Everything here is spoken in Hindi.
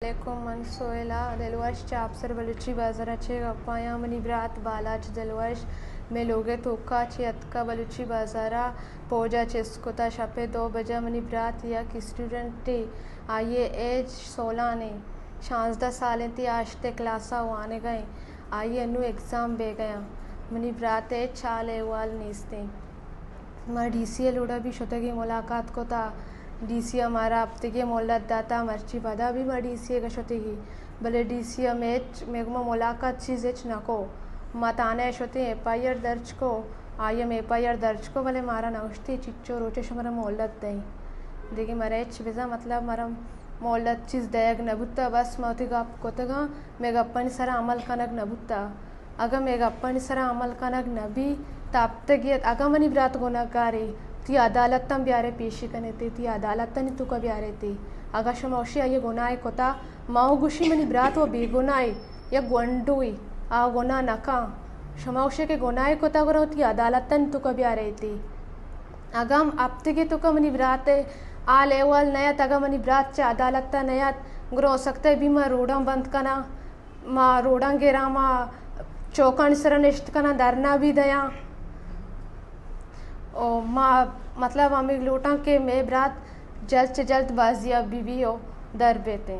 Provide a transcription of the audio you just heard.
अलैकुम मन सोहेला दिलवर्श चापसर बलुची बाजाराचे गप्पाया मनी ब्रात बालाच दिलवर्श में लोगे तोका चे अतका बलुची बाजारा पोजा चेस्कोता शपे 2 बजे मनी ब्रात या कि स्टूडेंट टी आइए एज 16 ने 16 साल थी आज ते क्लासा आने गए आइए अनु एग्ज़ाम बे गया मनी ब्रात चाले वाल नीस्ते मैं DCL उड़ा भी शतगी मुलाकात को था DCA हमारा हफ्ते के मोहल्लत दाता मर्ची पदा भी मैं DCA का शतगी भले DCA में मेगमा मुलाकात चीज़ नको मताने शोते FIR दर्ज को आयम FIR दर्ज को भले मारा नौश्ती चिच्चो रोचे शमरा मोहल्लत दई देखिए मरे बिजा मतलब मरा मोहल्लत चीज़ दयग नबुत्ता बस मौती गप कोतगा मैं गप्पन सरा अमल कनक नबुत्ता अगर मैं गप्पन सरा अमल कनक नबी तब तक ये अगर मनी ब्रात गुनाहगारी ती अदालत तम ब्यारे पेशी कने ती अदालत तनी तू का ब्यारे ती अगर शमौशी ये गुनाह कोता माओ गुशी मनी ब्रात वो बेगुनाई या गुंडुई आ गुनाह नका शमौशी के गुनाह कोता गरो ती अदालत तनी तू का ब्यारे ती अगम अब तक तो का मनी ब्रात आ लेवल नया तगा मनी ब्रात चे अदालत ता नया ग्रो सकते भी माँ रोड़ा बंद कना माँ रोड़ा गेरा माँ चौकन सरन इश्त कना धरना भी दया और माँ मतलब हमें लोटा के मैं ब्रात जल्द से जल्द बाजिया बीवी हो दर बेते